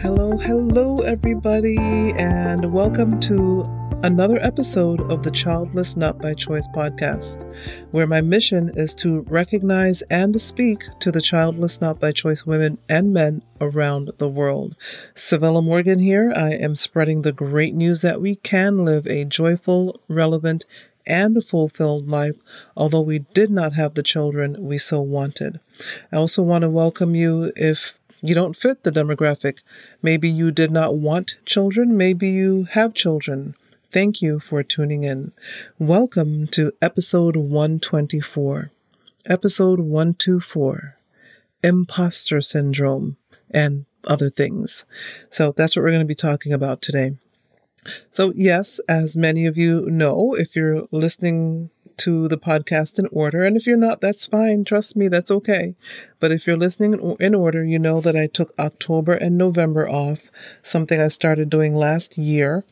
Hello, everybody, and welcome to another episode of the Childless Not by Choice podcast, where my mission is to recognize and speak to the childless not by choice women and men around the world. Civilla Morgan here. I am spreading the great news that we can live a joyful, relevant, and fulfilled life, although we did not have the children we so wanted. I also want to welcome you if you don't fit the demographic. Maybe you did not want children. Maybe you have children. Thank you for tuning in. Welcome to episode 124. Episode 124. Imposter Syndrome and other things. So that's what we're going to be talking about today. So yes, as many of you know, if you're listening to the podcast in order, and if you're not, that's fine. Trust me, that's okay. But if you're listening in order, you know that I took October and November off, something I started doing last year,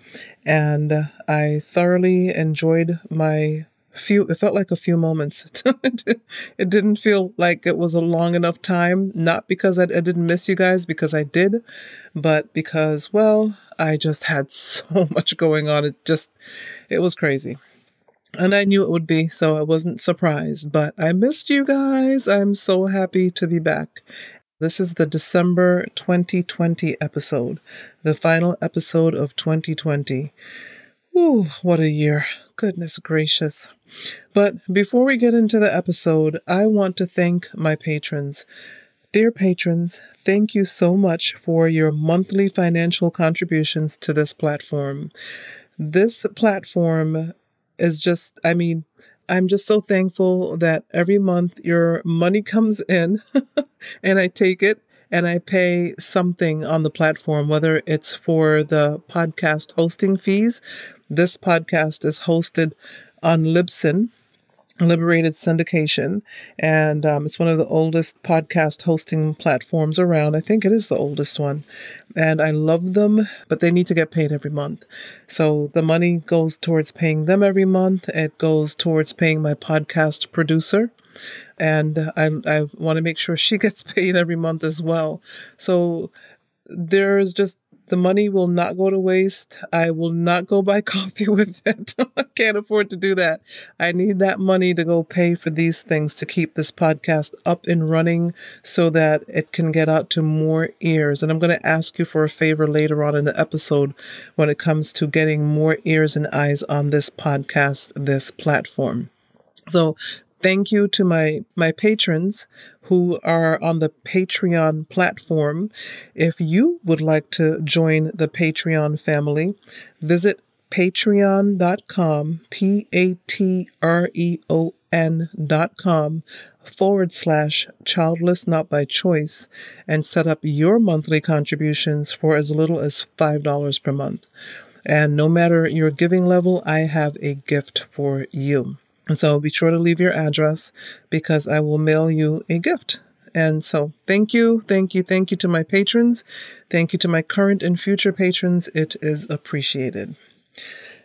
and I thoroughly enjoyed it felt like a few moments. It didn't feel like it was a long enough time, not because I didn't miss you guys, because I did, but because, well, I just had so much going on. It was crazy. And I knew it would be, so I wasn't surprised, but I missed you guys. I'm so happy to be back. This is the December 2020 episode, the final episode of 2020. Ooh, what a year. Goodness gracious. But before we get into the episode, I want to thank my patrons. Dear patrons, thank you so much for your monthly financial contributions to this platform. This platform is just, I'm just so thankful that every month your money comes in and I take it and I pay something on the platform, whether it's for the podcast hosting fees. This podcast is hosted on Libsyn, Liberated Syndication, and it's one of the oldest podcast hosting platforms around. I think it is the oldest one, and I love them, but they need to get paid every month. So the money goes towards paying them every month. It goes towards paying my podcast producer, and I want to make sure she gets paid every month as well. So there's just, the money will not go to waste. I will not go buy coffee with it. I can't afford to do that. I need that money to go pay for these things to keep this podcast up and running so that it can get out to more ears. And I'm going to ask you for a favor later on in the episode when it comes to getting more ears and eyes on this podcast, this platform. So thank you to my patrons who are on the Patreon platform. If you would like to join the Patreon family, visit patreon.com, patreon.com/childless not by choice, and set up your monthly contributions for as little as $5 per month. And no matter your giving level, I have a gift for you. And so be sure to leave your address because I will mail you a gift. And so thank you to my patrons. Thank you to my current and future patrons. It is appreciated.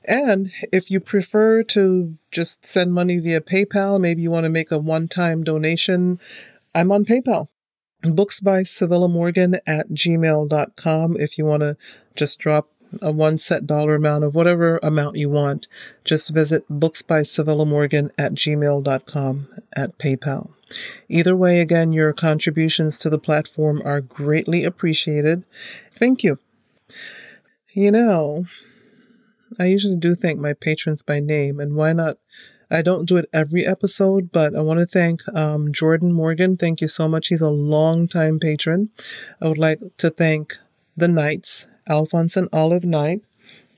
And if you prefer to just send money via PayPal, maybe you want to make a one-time donation, I'm on PayPal. booksbycivillamorgan@gmail.com. If you want to just drop a one set dollar amount of whatever amount you want, just visit booksbycivillamorgan@gmail.com at PayPal. Either way, again, your contributions to the platform are greatly appreciated. Thank you. You know, I usually do thank my patrons by name, and why not? I don't do it every episode, but I want to thank Jordan Morgan. Thank you so much. He's a long-time patron. I would like to thank the Knights, Alphonse and Olive Knight.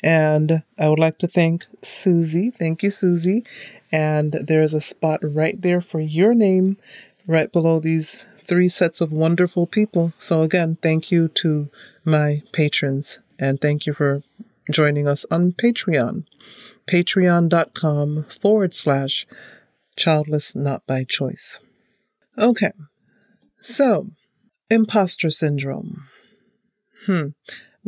And I would like to thank Susie. Thank you, Susie. And there's a spot right there for your name right below these 3 sets of wonderful people. So again, thank you to my patrons. And thank you for joining us on Patreon. Patreon.com/childless not by choice. Okay. So, imposter syndrome.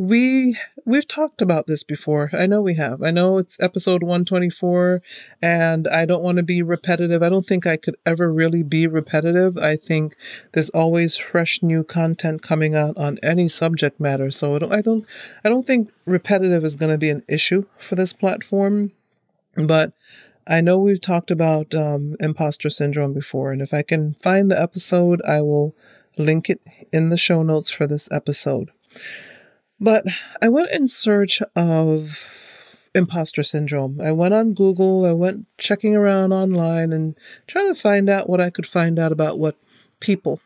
we've talked about this before. I know we have. I know it's episode 124, and I don't want to be repetitive. I don't think I could ever really be repetitive. I think there's always fresh new content coming out on any subject matter. So I don't think repetitive is going to be an issue for this platform. But I know we've talked about imposter syndrome before, and if I can find the episode, I will link it in the show notes for this episode. But I went in search of imposter syndrome. I went on Google, I went checking around online and trying to find out what I could find out about what people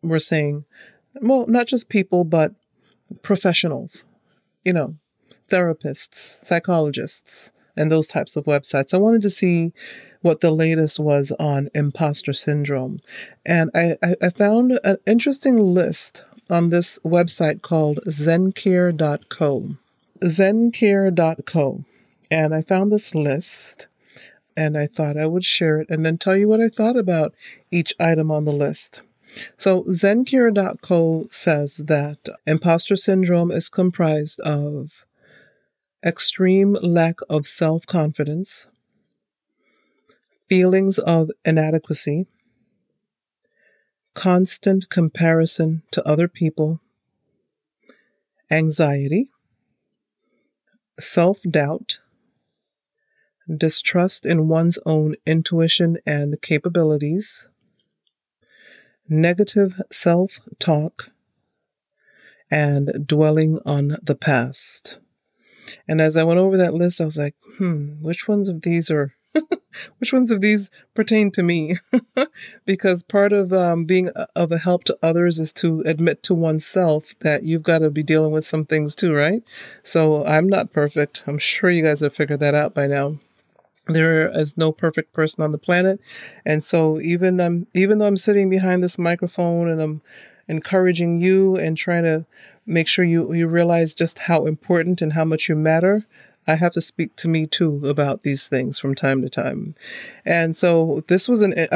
were saying. Well, not just people, but professionals, therapists, psychologists, and those types of websites. I wanted to see what the latest was on imposter syndrome. And I found an interesting list on this website called zencare.co. Zencare.co. And I found this list and I thought I would share it and then tell you what I thought about each item on the list. So zencare.co says that imposter syndrome is comprised of extreme lack of self-confidence, feelings of inadequacy, constant comparison to other people, anxiety, self-doubt, distrust in one's own intuition and capabilities, negative self-talk, and dwelling on the past. And as I went over that list, I was like, which ones of these pertain to me? Because part of being of a help to others is to admit to oneself that you've got to be dealing with some things too, right? So I'm not perfect. I'm sure you guys have figured that out by now. There is no perfect person on the planet. And so even though I'm sitting behind this microphone and I'm encouraging you and trying to make sure you realize just how important and how much you matter, I have to speak to me too about these things from time to time. And so I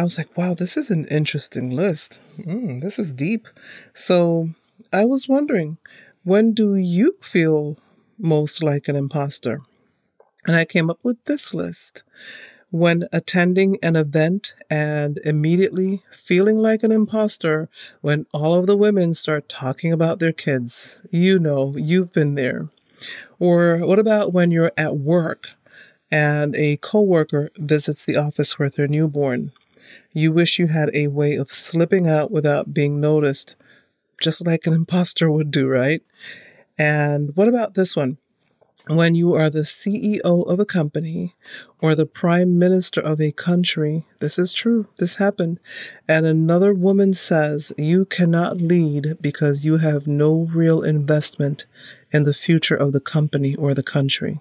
was like, wow, this is an interesting list. This is deep. So I was wondering, when do you feel most like an imposter? And I came up with this list. When attending an event and immediately feeling like an imposter when all of the women start talking about their kids. You've been there. Or what about when you're at work and a coworker visits the office with their newborn? You wish you had a way of slipping out without being noticed, just like an imposter would do, right? And what about this one? When you are the CEO of a company or the prime minister of a country, this is true, this happened, and another woman says you cannot lead because you have no real investment in the future of the company or the country.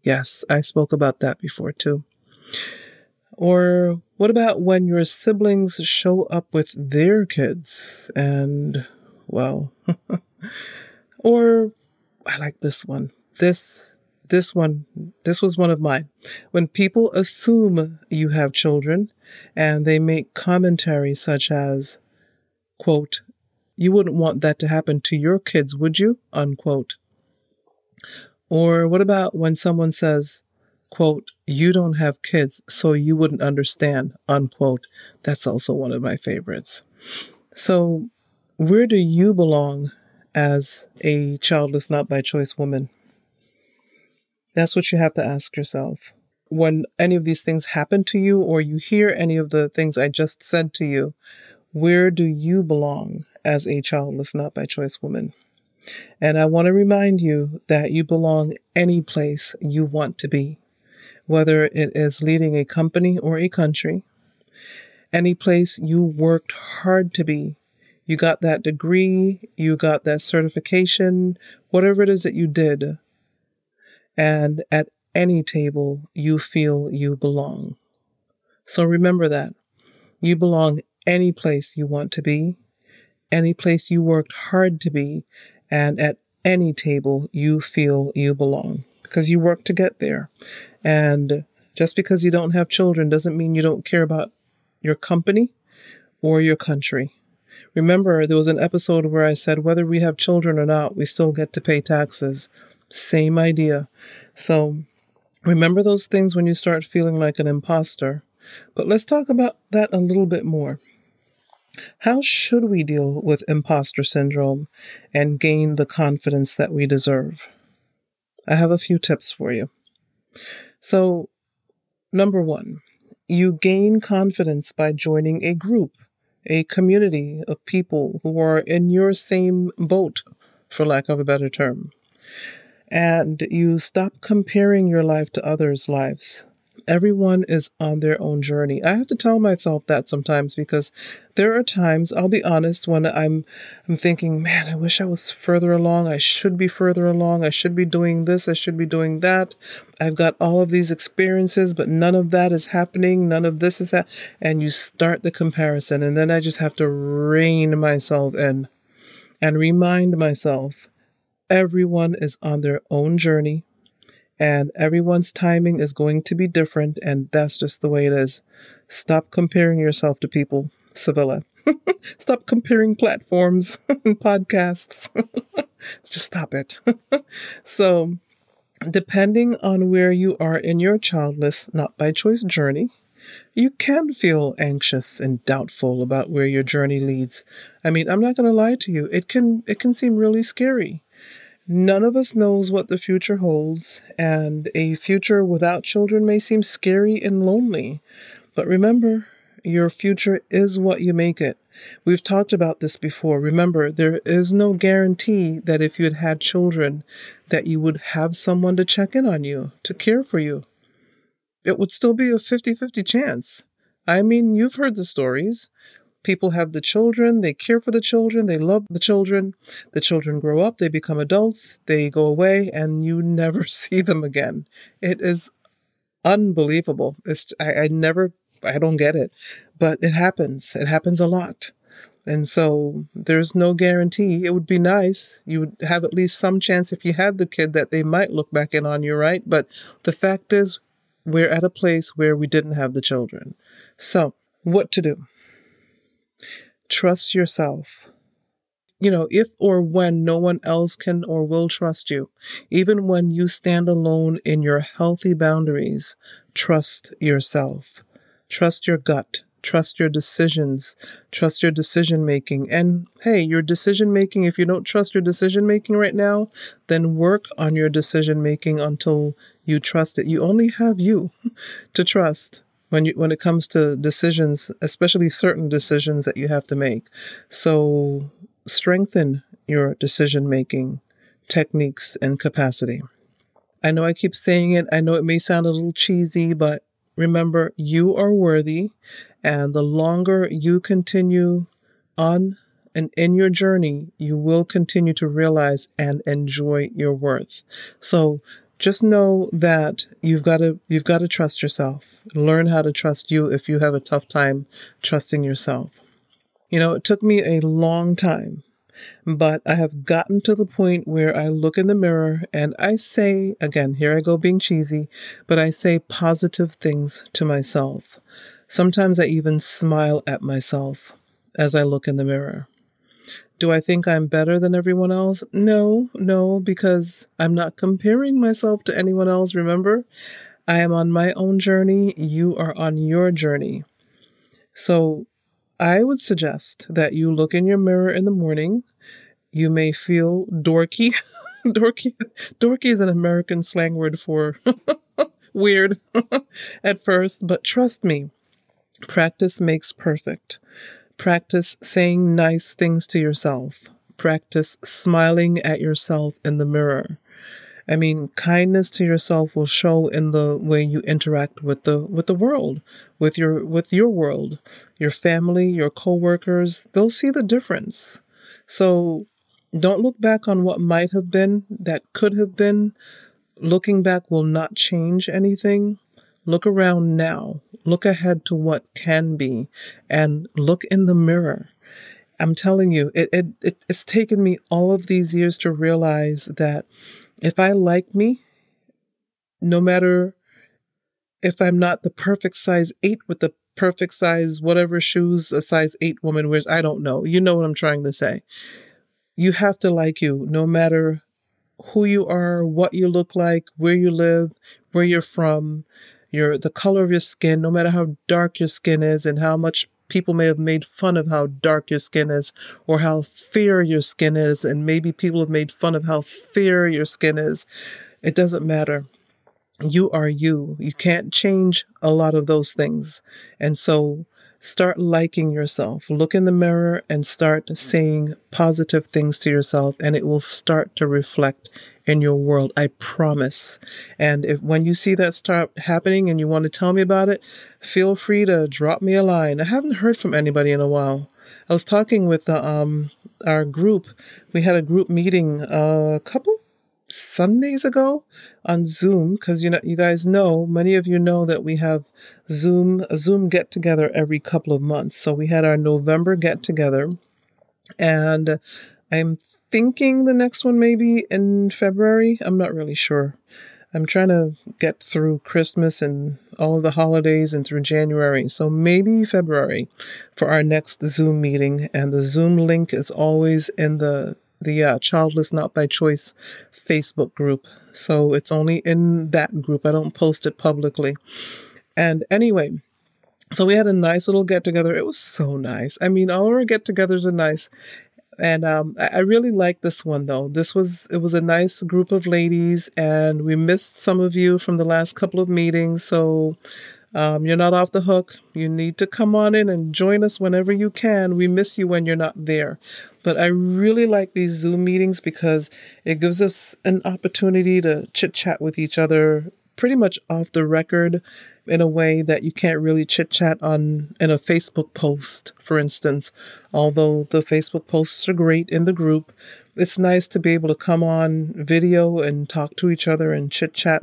Yes, I spoke about that before too. Or what about when your siblings show up with their kids and, well, or I like this one. This was one of mine. When people assume you have children and they make commentary such as, quote, "You wouldn't want that to happen to your kids, would you?" unquote. Or what about when someone says, quote, "You don't have kids, so you wouldn't understand," unquote. That's also one of my favorites. So where do you belong as a childless, not by choice woman? That's what you have to ask yourself. When any of these things happen to you or you hear any of the things I just said to you, where do you belong as a childless, not by choice woman? And I want to remind you that you belong any place you want to be, whether it is leading a company or a country, any place you worked hard to be. You got that degree, you got that certification, whatever it is that you did. And at any table, you feel you belong. So remember that. You belong any place you want to be, any place you worked hard to be, and at any table you feel you belong because you worked to get there. And just because you don't have children doesn't mean you don't care about your company or your country. Remember, there was an episode where I said whether we have children or not, we still get to pay taxes. Same idea. So remember those things when you start feeling like an imposter. But let's talk about that a little bit more. How should we deal with imposter syndrome and gain the confidence that we deserve? I have a few tips for you. So, number one, you gain confidence by joining a group, a community of people who are in your same boat, for lack of a better term. And you stop comparing your life to others' lives. Everyone is on their own journey. I have to tell myself that sometimes because there are times, I'll be honest, when I'm thinking, man, I wish I was further along. I should be further along. I should be doing this. I should be doing that. I've got all of these experiences, but none of that is happening. None of this is happening. And you start the comparison. And then I just have to rein myself in and remind myself, everyone is on their own journey. And everyone's timing is going to be different, and that's just the way it is. Stop comparing yourself to people, Civilla. Stop comparing platforms and podcasts. Just stop it. So, depending on where you are in your childless, not by choice journey, you can feel anxious and doubtful about where your journey leads. I mean, I'm not going to lie to you. It can seem really scary. None of us knows what the future holds, and a future without children may seem scary and lonely. But remember, your future is what you make it. We've talked about this before. Remember, there is no guarantee that if you had had children, that you would have someone to check in on you, to care for you. It would still be a 50-50 chance. I mean, you've heard the stories. People have the children, they care for the children, they love the children grow up, they become adults, they go away, and you never see them again. It is unbelievable. I don't get it, but it happens. It happens a lot. And so there's no guarantee. It would be nice. You would have at least some chance if you had the kid that they might look back in on you, right? But the fact is, we're at a place where we didn't have the children. So what to do? Trust yourself. If or when no one else can or will trust you, even when you stand alone in your healthy boundaries, trust yourself. Trust your gut. Trust your decisions. Trust your decision making. And hey, your decision making, if you don't trust your decision making right now, then work on your decision making until you trust it. You only have you to trust when it comes to decisions, especially certain decisions that you have to make. So strengthen your decision-making techniques and capacity. I know I keep saying it. I know it may sound a little cheesy, but remember, you are worthy. And the longer you continue on and in your journey, you will continue to realize and enjoy your worth. So just know that you've got to trust yourself. Learn how to trust you if you have a tough time trusting yourself. It took me a long time, but I have gotten to the point where I look in the mirror and I say, again, here I go being cheesy, but I say positive things to myself. Sometimes I even smile at myself as I look in the mirror. Do I think I'm better than everyone else? No, because I'm not comparing myself to anyone else. Remember, I am on my own journey. You are on your journey. So I would suggest that you look in your mirror in the morning. You may feel dorky. Dorky is an American slang word for weird at first, but trust me, practice makes perfect. Practice saying nice things to yourself. Practice smiling at yourself in the mirror. I mean, kindness to yourself will show in the way you interact with the world, with your world, your family, your coworkers. They'll see the difference. So don't look back on what might have been, that could have been. Looking back will not change anything. Look around now. Look ahead to what can be, and look in the mirror. I'm telling you, it's taken me all of these years to realize that if I like me, no matter if I'm not the perfect size 8 with the perfect size, whatever shoes a size 8 woman wears. I don't know. You know what I'm trying to say. You have to like you no matter who you are, what you look like, where you live, where you're from, the color of your skin, no matter how dark your skin is and how much people may have made fun of how dark your skin is or how fair your skin is, and maybe people have made fun of how fair your skin is. It doesn't matter. You are you. You can't change a lot of those things. And so start liking yourself. Look in the mirror and start saying positive things to yourself, and it will start to reflect in your world. I promise. And if when you see that start happening and you want to tell me about it, feel free to drop me a line. I haven't heard from anybody in a while. I was talking with our group. We had a group meeting a couple Sundays ago on Zoom, because you guys know, many of you know that we have a Zoom get together every couple of months. So we had our November get together, and I'm thinking the next one maybe in February. I'm not really sure. I'm trying to get through Christmas and all of the holidays and through January. So maybe February for our next Zoom meeting. And the Zoom link is always in the Childless Not by Choice Facebook group. So it's only in that group. I don't post it publicly. And anyway, so we had a nice little get together. It was so nice. I mean, all of our get togethers are nice. And I really liked this one, though. It was a nice group of ladies, and we missed some of you from the last couple of meetings. So you're not off the hook. You need to come on in and join us whenever you can. We miss you when you're not there. But I really like these Zoom meetings because it gives us an opportunity to chit-chat with each other pretty much off the record in a way that you can't really chit-chat in a Facebook post, for instance. Although the Facebook posts are great in the group, it's nice to be able to come on video and talk to each other and chit-chat.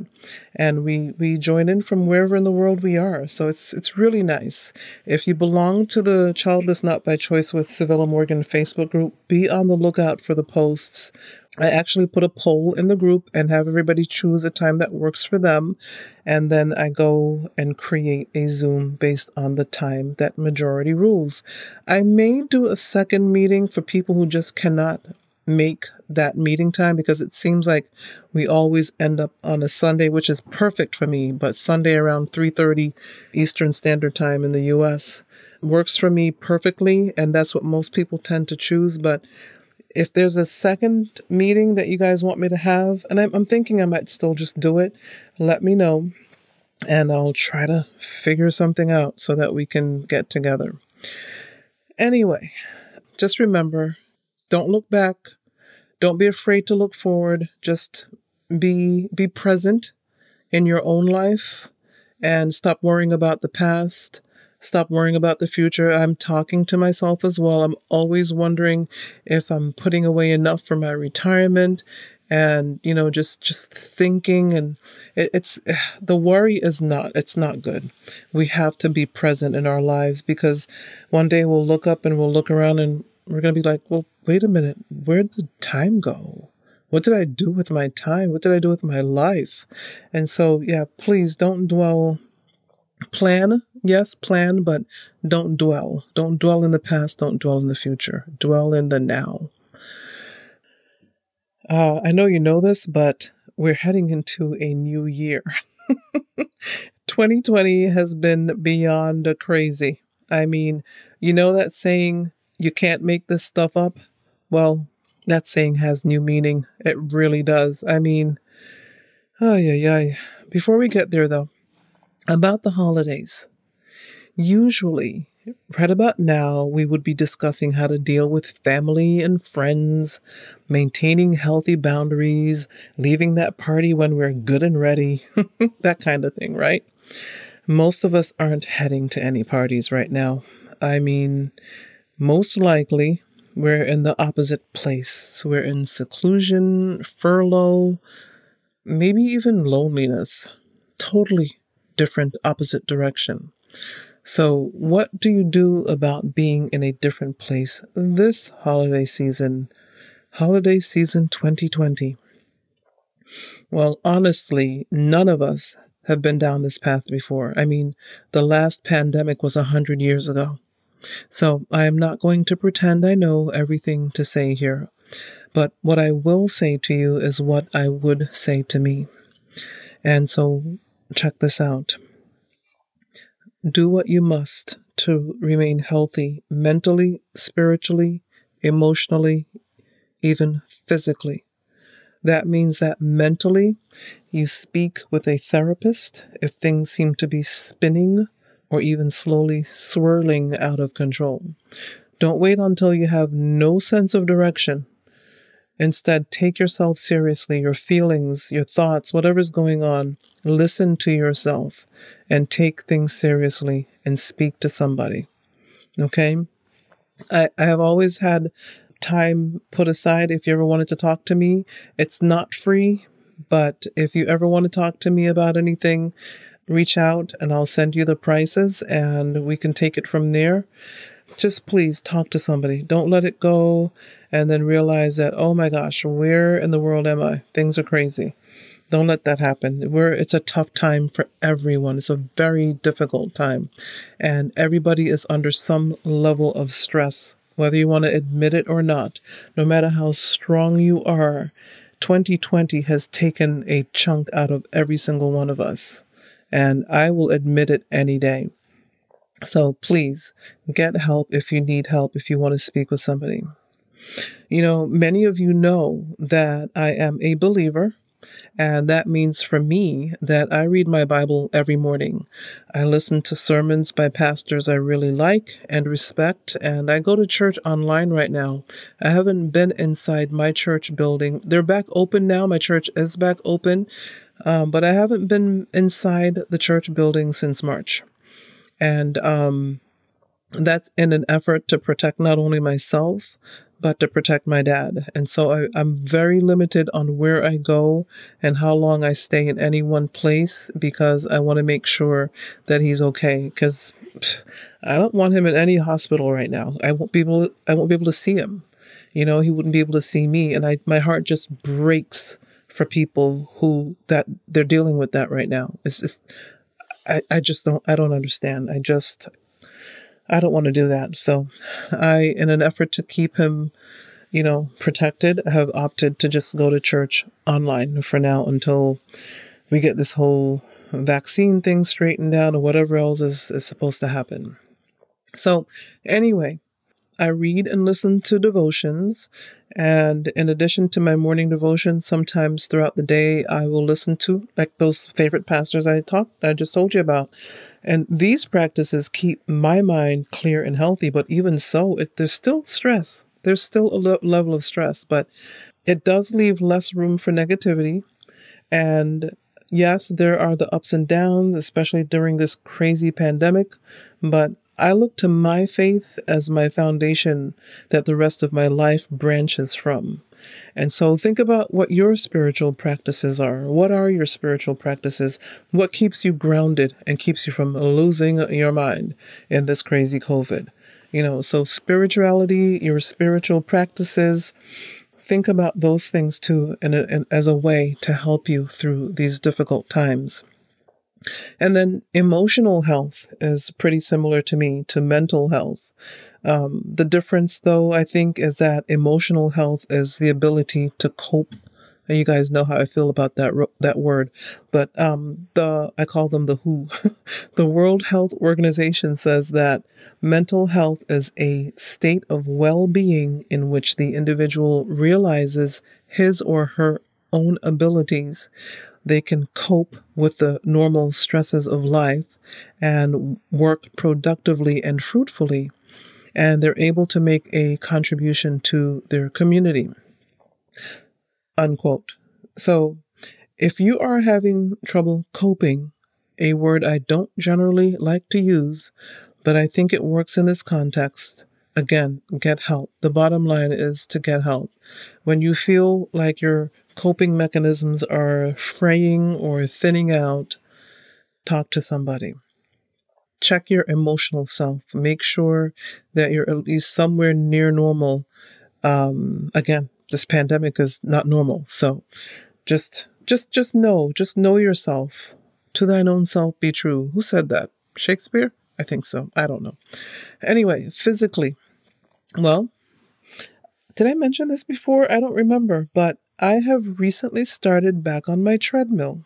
And we join in from wherever in the world we are. So it's really nice. If you belong to the Childless Not by Choice with Civilla Morgan Facebook group, be on the lookout for the posts. I actually put a poll in the group and have everybody choose a time that works for them. And then I go and create a Zoom based on the time that majority rules. I may do a second meeting for people who just cannot make that meeting time, because it seems like we always end up on a Sunday, which is perfect for me, but Sunday around 3:30 Eastern Standard Time in the US works for me perfectly, and that's what most people tend to choose. But if there's a second meeting that you guys want me to have, and I'm thinking I might still just do it, let me know, and I'll try to figure something out so that we can get together. Anyway, just remember, don't look back. Don't be afraid to look forward. Just be present in your own life and stop worrying about the past. Stop worrying about the future. I'm talking to myself as well. I'm always wondering if I'm putting away enough for my retirement, and just thinking, and it's the worry it's not good. We have to be present in our lives, because one day we'll look up and we'll look around and we're going to be like, well, wait a minute, where'd the time go? What did I do with my time? What did I do with my life? And so, yeah, please don't dwell. Plan, yes, plan, but don't dwell. Don't dwell in the past. Don't dwell in the future. Dwell in the now. I know you know this, but we're heading into a new year. 2020 has been beyond crazy. I mean, you know that saying, you can't make this stuff up? Well, that saying has new meaning. It really does. I mean, before we get there, though, about the holidays. Usually, right about now, we would be discussing how to deal with family and friends, maintaining healthy boundaries, leaving that party when we're good and ready, that kind of thing, right? Most of us aren't heading to any parties right now. I mean, most likely, we're in the opposite place. We're in seclusion, furlough, maybe even loneliness. Totally different, opposite direction. So what do you do about being in a different place this holiday season? Holiday season 2020. Well, honestly, none of us have been down this path before. I mean, the last pandemic was 100 years ago. So I am not going to pretend I know everything to say here. But what I will say to you is what I would say to me. And so check this out. Do what you must to remain healthy mentally, spiritually, emotionally, even physically. That means that mentally, you speak with a therapist if things seem to be spinning or even slowly swirling out of control. Don't wait until you have no sense of direction. Instead, take yourself seriously, your feelings, your thoughts, whatever's going on. Listen to yourself and take things seriously and speak to somebody. Okay? I have always had time put aside if you ever wanted to talk to me. It's not free, but if you ever want to talk to me about anything, reach out and I'll send you the prices and we can take it from there. Just please talk to somebody. Don't let it go and then realize that, oh my gosh, where in the world am I? Things are crazy. Don't let that happen. It's a tough time for everyone. It's a very difficult time. And everybody is under some level of stress, whether you want to admit it or not. No matter how strong you are, 2020 has taken a chunk out of every single one of us. And I will admit it any day. So please get help if you need help, if you want to speak with somebody. You know, many of you know that I am a believer. And that means for me that I read my Bible every morning. I listen to sermons by pastors I really like and respect, and I go to church online right now. I haven't been inside my church building. They're back open now. My church is back open, but I haven't been inside the church building since March. And that's in an effort to protect not only myself, but to protect my dad. And so I'm very limited on where I go and how long I stay in any one place because I want to make sure that he's okay. Because I don't want him in any hospital right now. I won't be able to see him. You know, he wouldn't be able to see me. And my heart just breaks for people that they're dealing with that right now. It's just, I don't understand. I don't want to do that. So in an effort to keep him, protected, have opted to just go to church online for now until we get this whole vaccine thing straightened out or whatever else is supposed to happen. So anyway, I read and listen to devotions. And in addition to my morning devotion, sometimes throughout the day, I will listen to like those favorite pastors I just told you about. And these practices keep my mind clear and healthy. But even so, there's still stress. There's still a level of stress, but it does leave less room for negativity. And yes, there are the ups and downs, especially during this crazy pandemic. But I look to my faith as my foundation that the rest of my life branches from. And so think about what your spiritual practices are. What are your spiritual practices? What keeps you grounded and keeps you from losing your mind in this crazy COVID? So spirituality, your spiritual practices, think about those things too and as a way to help you through these difficult times. And then emotional health is pretty similar to me to mental health. The difference, though, I think, is that emotional health is the ability to cope. And you guys know how I feel about that word, but I call them the WHO. The World Health Organization says that mental health is a state of well-being in which the individual realizes his or her own abilities. They can cope with the normal stresses of life and work productively and fruitfully, and they're able to make a contribution to their community. Unquote. So if you are having trouble coping, a word I don't generally like to use, but I think it works in this context, again, get help. The bottom line is to get help. When you feel like your coping mechanisms are fraying or thinning out, talk to somebody. Check your emotional self. Make sure that you're at least somewhere near normal. Again, this pandemic is not normal. So just know yourself To thine own self be true. Who said that? Shakespeare? I think so. I don't know. Anyway, physically. Well, did I mention this before? I don't remember, but I have recently started back on my treadmill.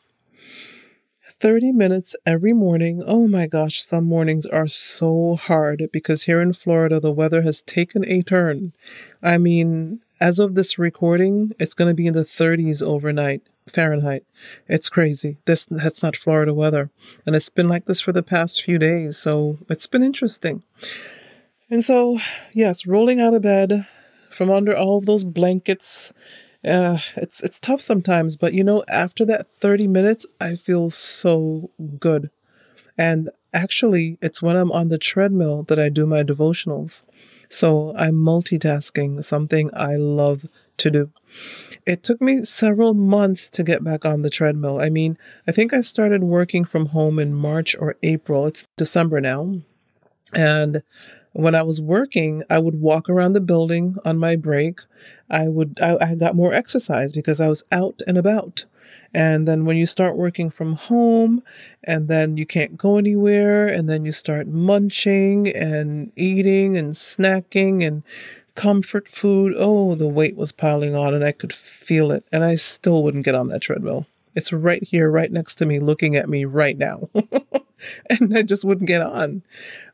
30 minutes every morning. Oh my gosh, some mornings are so hard because here in Florida, the weather has taken a turn. I mean, as of this recording, it's going to be in the 30s overnight, Fahrenheit. It's crazy. That's not Florida weather. And it's been like this for the past few days. So it's been interesting. And so, yes, rolling out of bed from under all of those blankets, it's tough sometimes, but after that 30 minutes, I feel so good. And actually, it's when I'm on the treadmill that I do my devotionals. So I'm multitasking, something I love to do. It took me several months to get back on the treadmill. I mean, I think I started working from home in March or April. It's December now. And when I was working, I would walk around the building on my break. I got more exercise because I was out and about. And then when you start working from home and then you can't go anywhere and then you start munching and eating and snacking and comfort food, oh, the weight was piling on and I could feel it. And I still wouldn't get on that treadmill. It's right here, right next to me, looking at me right now. And I just wouldn't get on.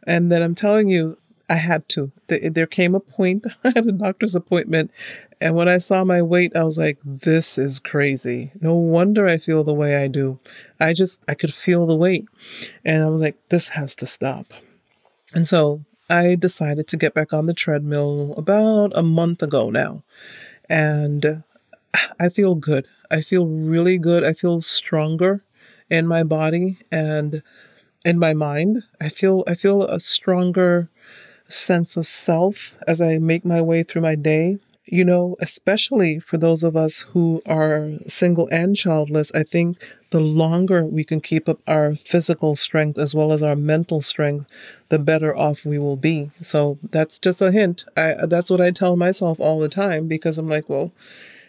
And then I'm telling you, I had to. There came a point, I had a doctor's appointment, and when I saw my weight, I was like, this is crazy. No wonder I feel the way I do. I could feel the weight. And I was like, this has to stop. And so I decided to get back on the treadmill about a month ago now. And I feel good. I feel really good. I feel stronger in my body and in my mind. I feel a stronger sense of self as I make my way through my day. Especially for those of us who are single and childless, I think the longer we can keep up our physical strength as well as our mental strength, the better off we will be. So that's just a hint. That's what I tell myself all the time because I'm like, well,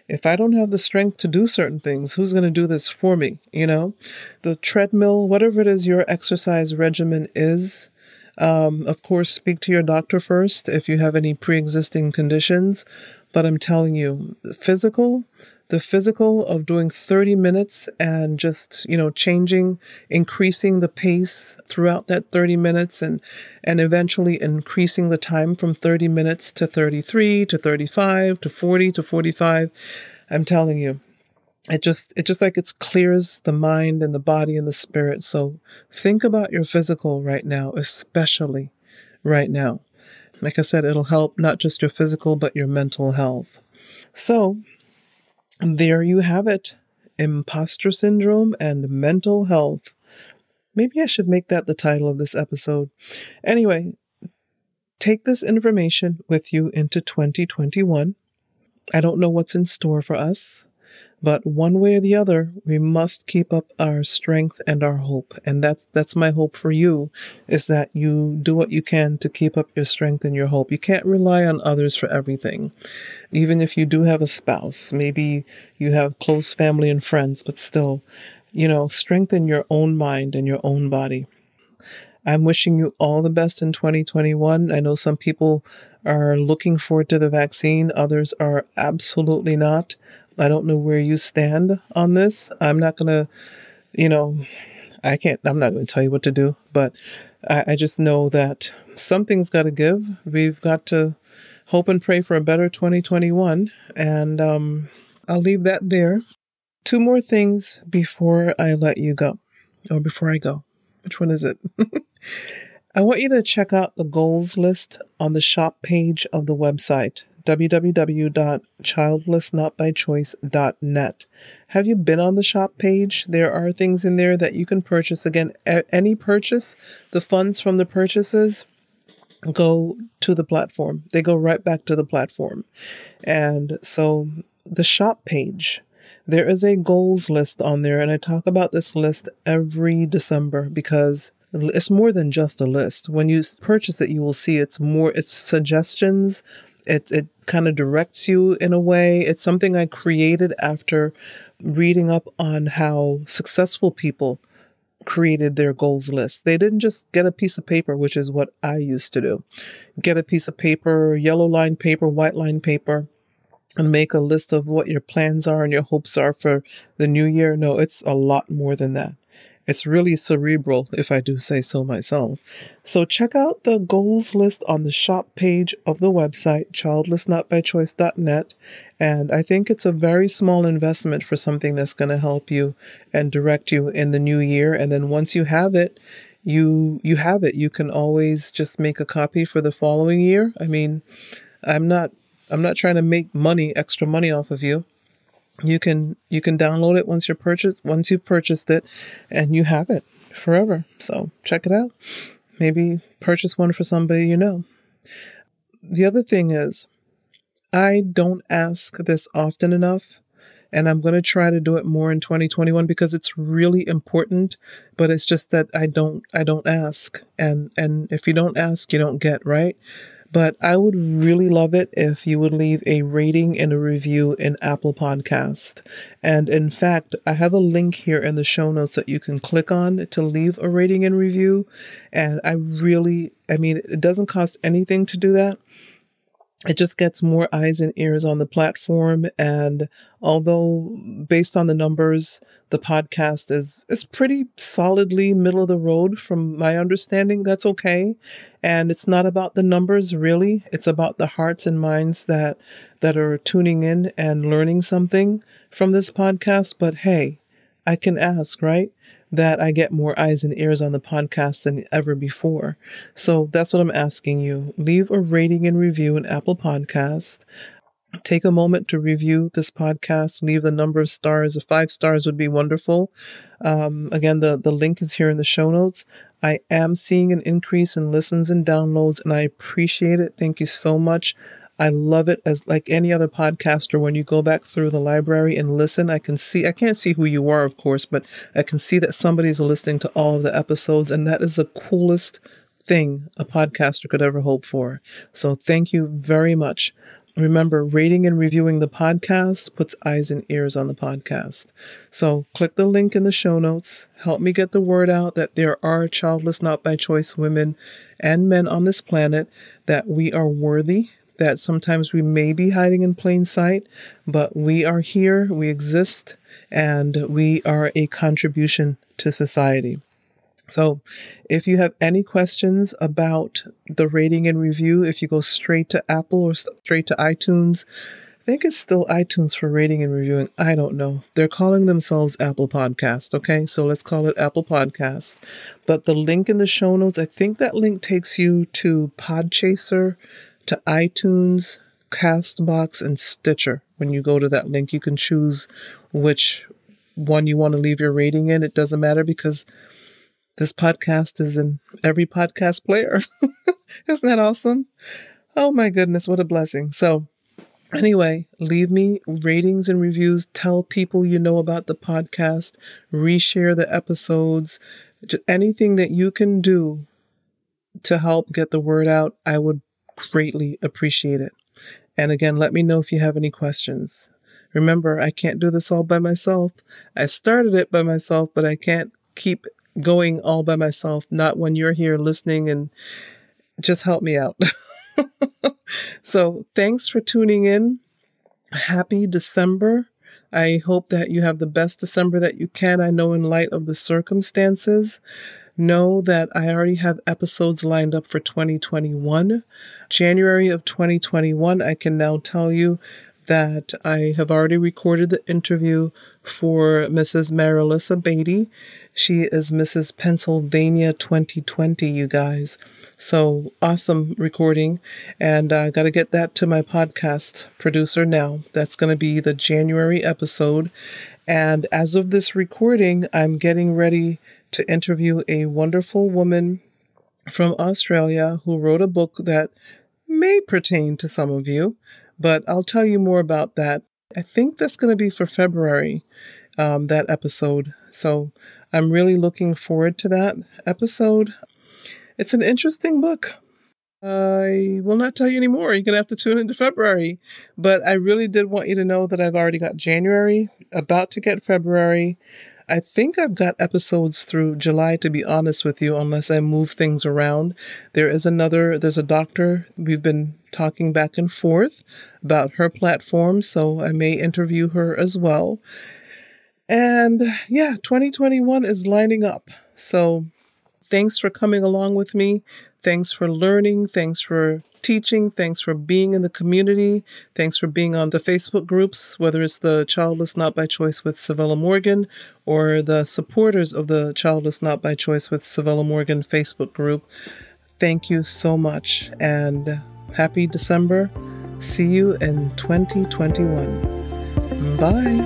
if I don't have the strength to do certain things, who's going to do this for me? The treadmill, whatever it is your exercise regimen is, of course, speak to your doctor first if you have any pre-existing conditions. But I'm telling you, the physical of doing 30 minutes and just, increasing the pace throughout that 30 minutes and eventually increasing the time from 30 minutes to 33 to 35 to 40 to 45. I'm telling you, it just like it clears the mind and the body and the spirit. So think about your physical right now, especially right now. Like I said, it'll help not just your physical, but your mental health. So there you have it. Imposter syndrome and mental health. Maybe I should make that the title of this episode. Anyway, take this information with you into 2021. I don't know what's in store for us, but one way or the other, we must keep up our strength and our hope. And that's my hope for you, is that you do what you can to keep up your strength and your hope. You can't rely on others for everything. Even if you do have a spouse, maybe you have close family and friends, but still, strengthen your own mind and your own body. I'm wishing you all the best in 2021. I know some people are looking forward to the vaccine. Others are absolutely not. I don't know where you stand on this. I'm not going to, I'm not going to tell you what to do, but I just know that something's got to give. We've got to hope and pray for a better 2021. And I'll leave that there. 2 more things before I let you go, or before I go. Which one is it? I want you to check out the goals list on the shop page of the website, www.childlessnotbychoice.net. Have you been on the shop page? There are things in there that you can purchase. Again, any purchase, the funds from the purchases go to the platform. They go right back to the platform. And so the shop page, there is a goals list on there, and I talk about this list every December because it's more than just a list. When you purchase it, you will see it's suggestions. It kind of directs you in a way. It's something I created after reading up on how successful people created their goals list. They didn't just get a piece of paper, which is what I used to do. Get a piece of paper, yellow line paper, white line paper, and make a list of what your plans are and your hopes are for the new year. No, it's a lot more than that. It's really cerebral, if I do say so myself. So check out the goals list on the shop page of the website, childlessnotbychoice.net. And I think it's a very small investment for something that's going to help you and direct you in the new year. And then once you have it, you have it. You can always just make a copy for the following year. I mean, I'm not trying to make extra money off of you. You can download it once you've purchased it, and you have it forever. So check it out. Maybe purchase one for somebody you know. The other thing is, I don't ask this often enough, and I'm going to try to do it more in 2021 because it's really important, but it's just that I don't ask. And if you don't ask, you don't get, right? But I would really love it if you would leave a rating and a review in Apple Podcast. And in fact, I have a link here in the show notes that you can click on to leave a rating and review. And it doesn't cost anything to do that. It just gets more eyes and ears on the platform. And although based on the numbers, the podcast is pretty solidly middle of the road from my understanding, that's okay. And it's not about the numbers, really. It's about the hearts and minds that are tuning in and learning something from this podcast. But hey, I can ask, right? That I get more eyes and ears on the podcast than ever before. So that's what I'm asking you. Leave a rating and review in Apple Podcast. Take a moment to review this podcast. Leave the number of stars. 5 stars would be wonderful. Again, the link is here in the show notes. I am seeing an increase in listens and downloads, and I appreciate it. Thank you so much. I love it. As like any other podcaster, when you go back through the library and listen, I can't see who you are, of course, but I can see that somebody's listening to all of the episodes, and that is the coolest thing a podcaster could ever hope for. So thank you very much. Remember, rating and reviewing the podcast puts eyes and ears on the podcast. So click the link in the show notes. Help me get the word out that there are childless, not by choice women and men on this planet, that we are worthy, that sometimes we may be hiding in plain sight, but we are here, we exist, and we are a contribution to society. So if you have any questions about the rating and review, if you go straight to Apple or straight to iTunes, I think it's still iTunes for rating and reviewing. I don't know. They're calling themselves Apple Podcast. Okay, so let's call it Apple Podcast. But the link in the show notes, I think that link takes you to Podchaser, to iTunes, Castbox, and Stitcher. When you go to that link, you can choose which one you want to leave your rating in. It doesn't matter because this podcast is in every podcast player. Isn't that awesome? Oh my goodness, what a blessing. So anyway, leave me ratings and reviews. Tell people you know about the podcast. Reshare the episodes. Just anything that you can do to help get the word out, I would greatly appreciate it. And again, let me know if you have any questions. Remember, I can't do this all by myself. I started it by myself, but I can't keep going all by myself, not when you're here listening, and just help me out. So thanks for tuning in. Happy December. I hope that you have the best December that you can. I know in light of the circumstances, know that I already have episodes lined up for 2021. January of 2021, I can now tell you that I have already recorded the interview for Mrs. Marilissa Beatty. She is Mrs. Pennsylvania 2020, you guys. So awesome recording. And I got to get that to my podcast producer now. That's going to be the January episode. And as of this recording, I'm getting ready to interview a wonderful woman from Australia who wrote a book that may pertain to some of you, but I'll tell you more about that. I think that's going to be for February, that episode. So I'm really looking forward to that episode. It's an interesting book. I will not tell you anymore. You're going to have to tune into February. But I really did want you to know that I've already got January, about to get February. I think I've got episodes through July, to be honest with you, unless I move things around. There's a doctor. We've been talking back and forth about her platform, so I may interview her as well. And yeah, 2021 is lining up. So thanks for coming along with me. Thanks for learning. Thanks for teaching. Thanks for being in the community. Thanks for being on the Facebook groups, whether it's the Childless Not by Choice with Civilla Morgan or the supporters of the Childless Not by Choice with Civilla Morgan Facebook group. Thank you so much and happy December. See you in 2021. Bye.